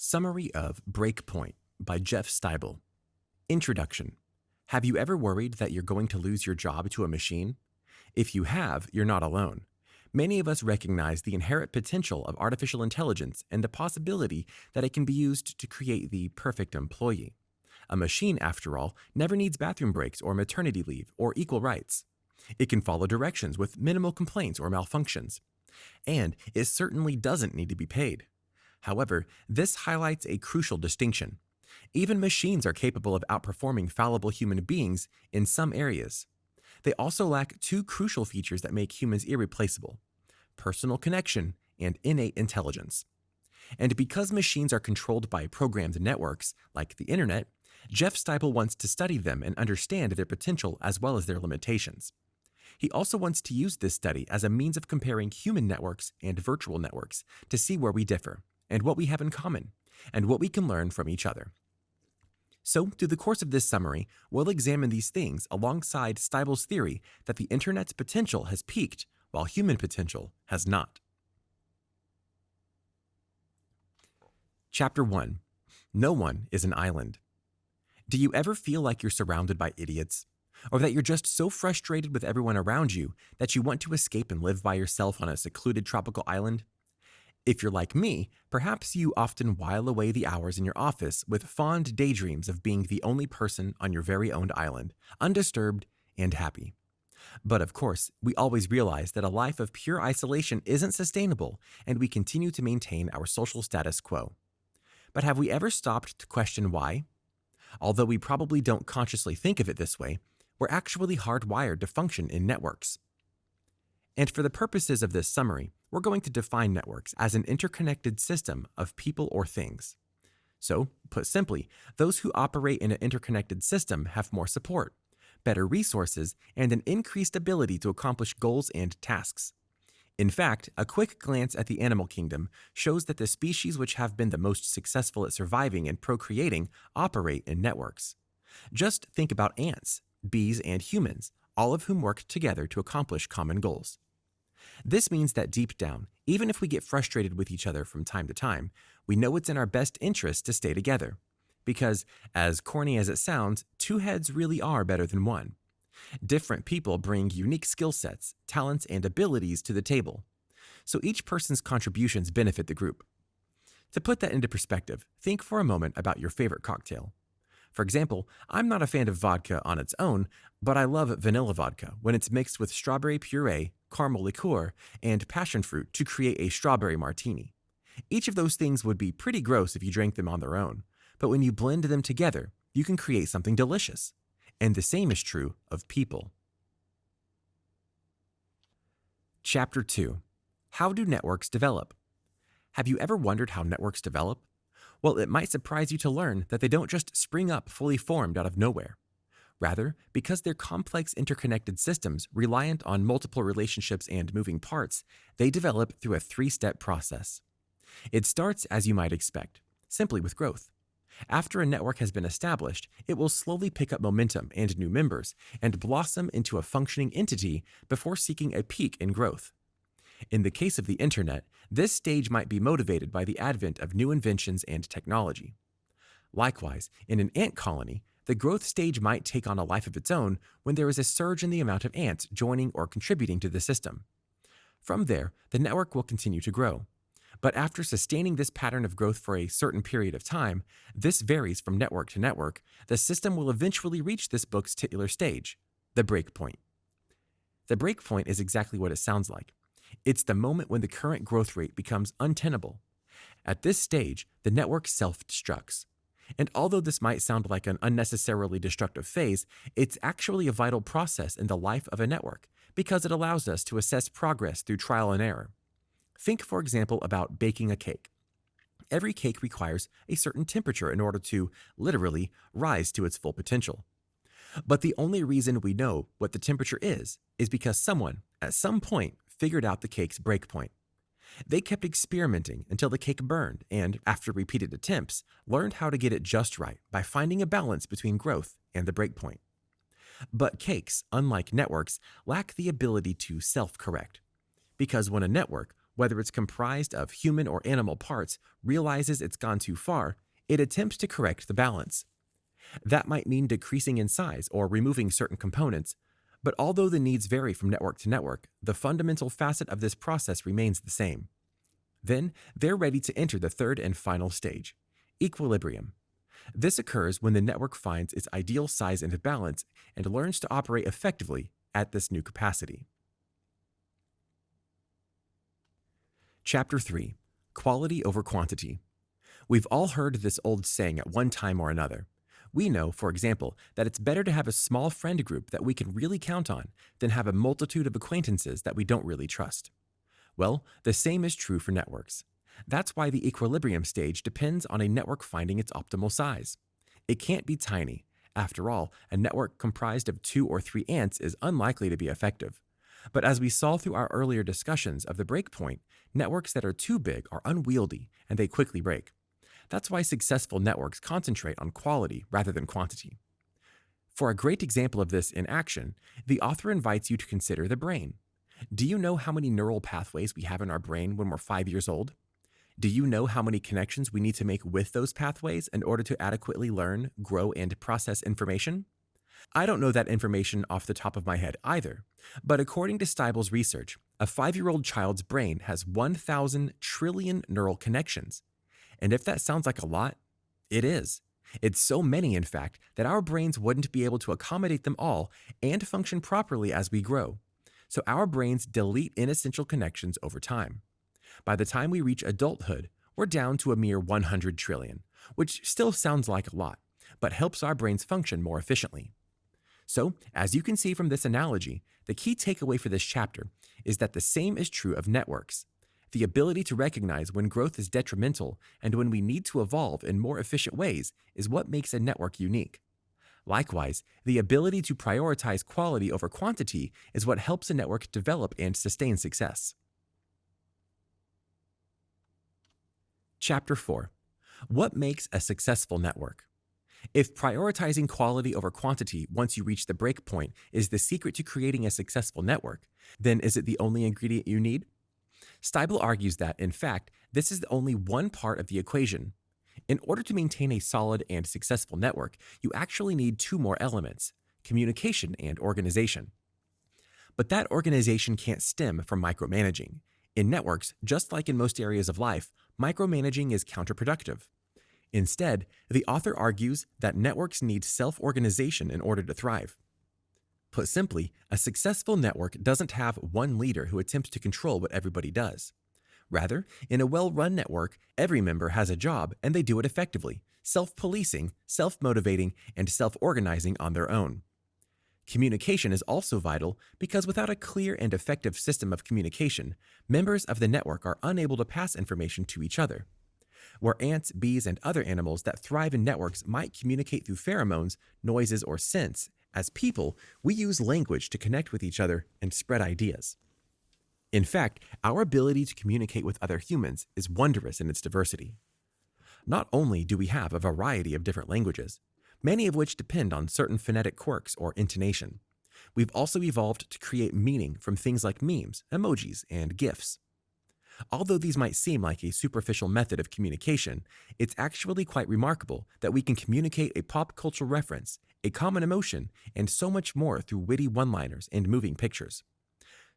Summary of Breakpoint by Jeff Stibel. Introduction. Have you ever worried that you're going to lose your job to a machine? If you have, you're not alone. Many of us recognize the inherent potential of artificial intelligence and the possibility that it can be used to create the perfect employee. A machine, after all, never needs bathroom breaks or maternity leave or equal rights. It can follow directions with minimal complaints or malfunctions. And it certainly doesn't need to be paid. However, this highlights a crucial distinction. Even machines are capable of outperforming fallible human beings in some areas. They also lack two crucial features that make humans irreplaceable: personal connection and innate intelligence. And because machines are controlled by programmed networks, like the internet, Jeff Stibel wants to study them and understand their potential as well as their limitations. He also wants to use this study as a means of comparing human networks and virtual networks to see where we differ, and what we have in common, and what we can learn from each other. So, through the course of this summary, we'll examine these things alongside Stibel's theory that the internet's potential has peaked while human potential has not. Chapter 1. No one is an island. Do you ever feel like you're surrounded by idiots? Or that you're just so frustrated with everyone around you that you want to escape and live by yourself on a secluded tropical island? If you're like me, perhaps you often while away the hours in your office with fond daydreams of being the only person on your very own island, undisturbed and happy. But of course, we always realize that a life of pure isolation isn't sustainable, and we continue to maintain our social status quo. But have we ever stopped to question why? Although we probably don't consciously think of it this way, we're actually hardwired to function in networks. And for the purposes of this summary, we're going to define networks as an interconnected system of people or things. So, put simply, those who operate in an interconnected system have more support, better resources, and an increased ability to accomplish goals and tasks. In fact, a quick glance at the animal kingdom shows that the species which have been the most successful at surviving and procreating operate in networks. Just think about ants, bees, and humans, all of whom work together to accomplish common goals. This means that deep down, even if we get frustrated with each other from time to time, we know it's in our best interest to stay together. Because, as corny as it sounds, two heads really are better than one. Different people bring unique skill sets, talents, and abilities to the table. So each person's contributions benefit the group. To put that into perspective, think for a moment about your favorite cocktail. For example, I'm not a fan of vodka on its own, but I love vanilla vodka when it's mixed with strawberry puree, caramel liqueur, and passion fruit to create a strawberry martini. Each of those things would be pretty gross if you drank them on their own, but when you blend them together, you can create something delicious. And the same is true of people. Chapter 2. How do networks develop? Have you ever wondered how networks develop? Well, it might surprise you to learn that they don't just spring up fully formed out of nowhere. Rather, because they're complex interconnected systems reliant on multiple relationships and moving parts, they develop through a three-step process. It starts, as you might expect, simply with growth. After a network has been established, it will slowly pick up momentum and new members and blossom into a functioning entity before seeking a peak in growth. In the case of the internet, this stage might be motivated by the advent of new inventions and technology. Likewise, in an ant colony, the growth stage might take on a life of its own when there is a surge in the amount of ants joining or contributing to the system. From there, the network will continue to grow. But after sustaining this pattern of growth for a certain period of time, this varies from network to network, the system will eventually reach this book's titular stage, the breakpoint. The breakpoint is exactly what it sounds like. It's the moment when the current growth rate becomes untenable. At this stage, the network self-destructs. And although this might sound like an unnecessarily destructive phase, it's actually a vital process in the life of a network because it allows us to assess progress through trial and error. Think, for example, about baking a cake. Every cake requires a certain temperature in order to, literally, rise to its full potential. But the only reason we know what the temperature is because someone, at some point, figured out the cake's breakpoint. They kept experimenting until the cake burned and, after repeated attempts, learned how to get it just right by finding a balance between growth and the breakpoint. But cakes, unlike networks, lack the ability to self-correct. Because when a network, whether it's comprised of human or animal parts, realizes it's gone too far, it attempts to correct the balance. That might mean decreasing in size or removing certain components, but although the needs vary from network to network, the fundamental facet of this process remains the same. Then, they're ready to enter the third and final stage, equilibrium. This occurs when the network finds its ideal size and balance and learns to operate effectively at this new capacity. Chapter 3. Quality over quantity. We've all heard this old saying at one time or another. We know, for example, that it's better to have a small friend group that we can really count on than have a multitude of acquaintances that we don't really trust. Well, the same is true for networks. That's why the equilibrium stage depends on a network finding its optimal size. It can't be tiny. After all, a network comprised of 2 or 3 ants is unlikely to be effective. But as we saw through our earlier discussions of the breakpoint, networks that are too big are unwieldy and they quickly break. That's why successful networks concentrate on quality rather than quantity. For a great example of this in action, the author invites you to consider the brain. Do you know how many neural pathways we have in our brain when we're 5 years old? Do you know how many connections we need to make with those pathways in order to adequately learn, grow, and process information? I don't know that information off the top of my head either, but according to Stibel's research, a 5-year-old child's brain has 1,000 trillion neural connections. And if that sounds like a lot, it is. It's so many, in fact, that our brains wouldn't be able to accommodate them all and function properly as we grow. So our brains delete inessential connections over time. By the time we reach adulthood, we're down to a mere 100 trillion, which still sounds like a lot, but helps our brains function more efficiently. So, as you can see from this analogy, the key takeaway for this chapter is that the same is true of networks. The ability to recognize when growth is detrimental and when we need to evolve in more efficient ways is what makes a network unique. Likewise, the ability to prioritize quality over quantity is what helps a network develop and sustain success. Chapter 4. What makes a successful network? If prioritizing quality over quantity once you reach the breakpoint is the secret to creating a successful network, then is it the only ingredient you need? Stibel argues that, in fact, this is only one part of the equation. In order to maintain a solid and successful network, you actually need 2 more elements: communication and organization. But that organization can't stem from micromanaging. In networks, just like in most areas of life, micromanaging is counterproductive. Instead, the author argues that networks need self-organization in order to thrive. Put simply, a successful network doesn't have one leader who attempts to control what everybody does. Rather, in a well-run network, every member has a job and they do it effectively, self-policing, self-motivating, and self-organizing on their own. Communication is also vital because without a clear and effective system of communication, members of the network are unable to pass information to each other. Where ants, bees, and other animals that thrive in networks might communicate through pheromones, noises, or scents, as people, we use language to connect with each other and spread ideas. In fact, our ability to communicate with other humans is wondrous in its diversity. Not only do we have a variety of different languages, many of which depend on certain phonetic quirks or intonation, we've also evolved to create meaning from things like memes, emojis, and GIFs. Although these might seem like a superficial method of communication, it's actually quite remarkable that we can communicate a pop culture reference, a common emotion, and so much more through witty one-liners and moving pictures.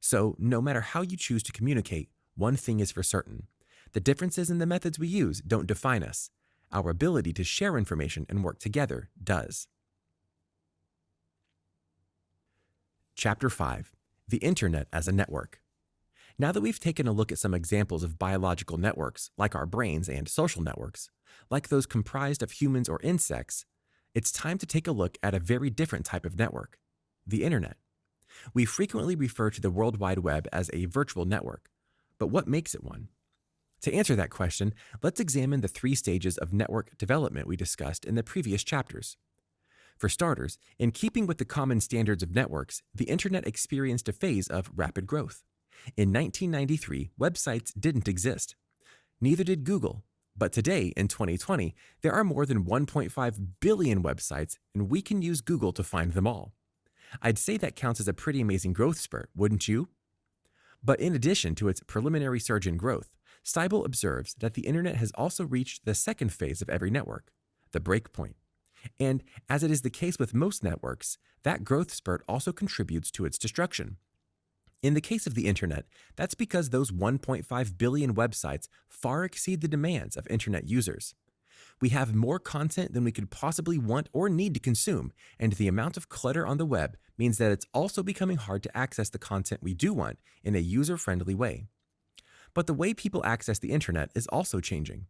So, no matter how you choose to communicate, one thing is for certain: the differences in the methods we use don't define us. Our ability to share information and work together does. Chapter 5. The Internet as a Network. Now that we've taken a look at some examples of biological networks, like our brains, and social networks, like those comprised of humans or insects, it's time to take a look at a very different type of network: the Internet. We frequently refer to the World Wide Web as a virtual network, but what makes it one? To answer that question, let's examine the 3 stages of network development we discussed in the previous chapters. For starters, in keeping with the common standards of networks, the Internet experienced a phase of rapid growth. In 1993, websites didn't exist. Neither did Google. But today, in 2020, there are more than 1.5 billion websites, and we can use Google to find them all. I'd say that counts as a pretty amazing growth spurt, wouldn't you? But in addition to its preliminary surge in growth, Stibel observes that the internet has also reached the second phase of every network, the breakpoint. And as it is the case with most networks, that growth spurt also contributes to its destruction. In the case of the internet, that's because those 1.5 billion websites far exceed the demands of internet users. We have more content than we could possibly want or need to consume, and the amount of clutter on the web means that it's also becoming hard to access the content we do want in a user-friendly way. But the way people access the internet is also changing.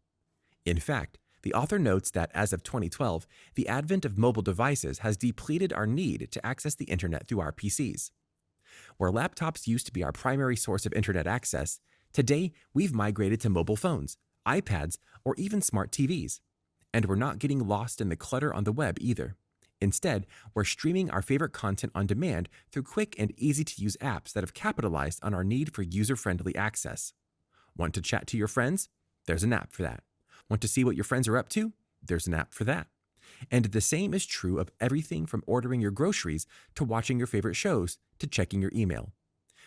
In fact, the author notes that as of 2012, the advent of mobile devices has depleted our need to access the internet through our PCs. Where laptops used to be our primary source of internet access, today we've migrated to mobile phones, iPads, or even smart TVs. And we're not getting lost in the clutter on the web either. Instead, we're streaming our favorite content on demand through quick and easy-to-use apps that have capitalized on our need for user-friendly access. Want to chat to your friends? There's an app for that. Want to see what your friends are up to? There's an app for that. And the same is true of everything from ordering your groceries to watching your favorite shows to checking your email.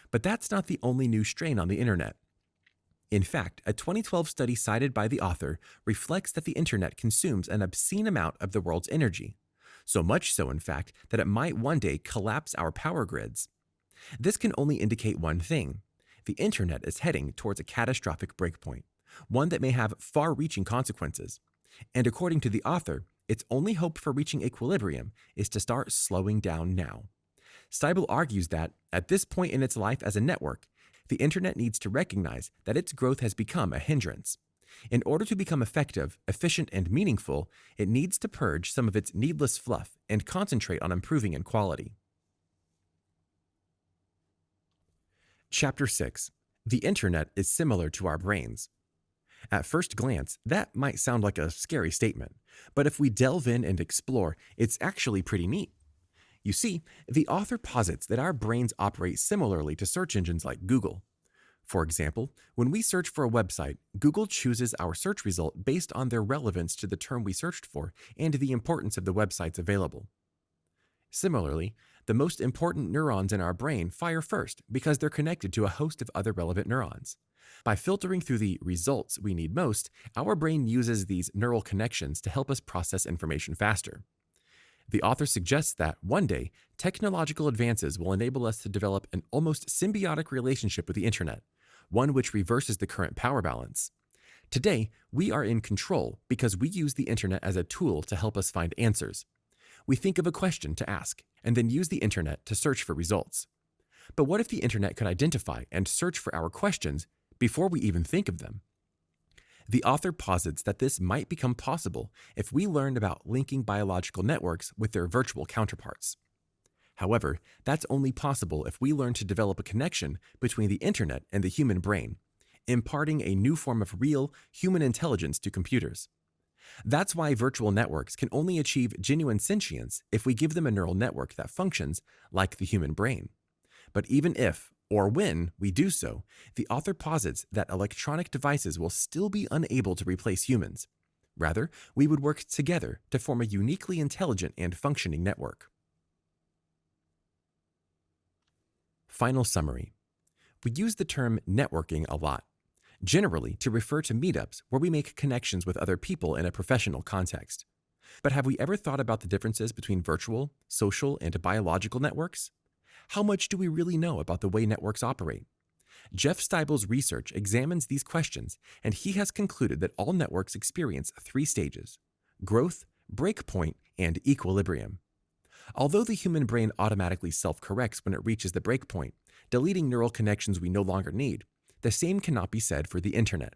But that's not the only new strain on the internet. In fact, a 2012 study cited by the author reflects that the internet consumes an obscene amount of the world's energy. So much so, in fact, that it might one day collapse our power grids. This can only indicate one thing. The internet is heading towards a catastrophic breakpoint, one that may have far-reaching consequences. And according to the author, its only hope for reaching equilibrium is to start slowing down now. Stibel argues that, at this point in its life as a network, the internet needs to recognize that its growth has become a hindrance. In order to become effective, efficient, and meaningful, it needs to purge some of its needless fluff and concentrate on improving in quality. Chapter 6. The internet is similar to our brains. At first glance, that might sound like a scary statement, but if we delve in and explore, it's actually pretty neat. You see, the author posits that our brains operate similarly to search engines like Google. For example, when we search for a website, Google chooses our search result based on their relevance to the term we searched for and the importance of the websites available. Similarly, the most important neurons in our brain fire first because they're connected to a host of other relevant neurons. By filtering through the results we need most, our brain uses these neural connections to help us process information faster. The author suggests that, one day, technological advances will enable us to develop an almost symbiotic relationship with the internet, one which reverses the current power balance. Today, we are in control because we use the internet as a tool to help us find answers. We think of a question to ask, and then use the internet to search for results. But what if the internet could identify and search for our questions before we even think of them? The author posits that this might become possible if we learned about linking biological networks with their virtual counterparts. However, that's only possible if we learn to develop a connection between the internet and the human brain, imparting a new form of real, human intelligence to computers. That's why virtual networks can only achieve genuine sentience if we give them a neural network that functions like the human brain. But even if, or when, we do so, the author posits that electronic devices will still be unable to replace humans. Rather, we would work together to form a uniquely intelligent and functioning network. Final summary. We use the term networking a lot, generally to refer to meetups where we make connections with other people in a professional context. But have we ever thought about the differences between virtual, social, and biological networks? How much do we really know about the way networks operate? Jeff Stibel's research examines these questions, and he has concluded that all networks experience 3 stages: growth, breakpoint, and equilibrium. Although the human brain automatically self-corrects when it reaches the breakpoint, deleting neural connections we no longer need, the same cannot be said for the internet.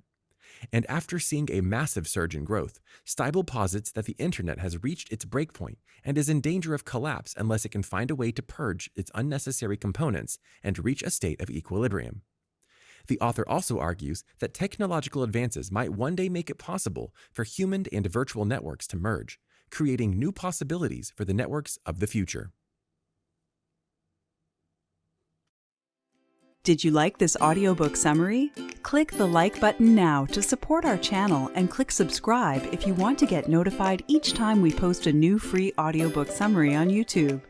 And after seeing a massive surge in growth, Stibel posits that the internet has reached its breakpoint and is in danger of collapse unless it can find a way to purge its unnecessary components and reach a state of equilibrium. The author also argues that technological advances might one day make it possible for human and virtual networks to merge, creating new possibilities for the networks of the future. Did you like this audiobook summary? Click the like button now to support our channel and click subscribe if you want to get notified each time we post a new free audiobook summary on YouTube.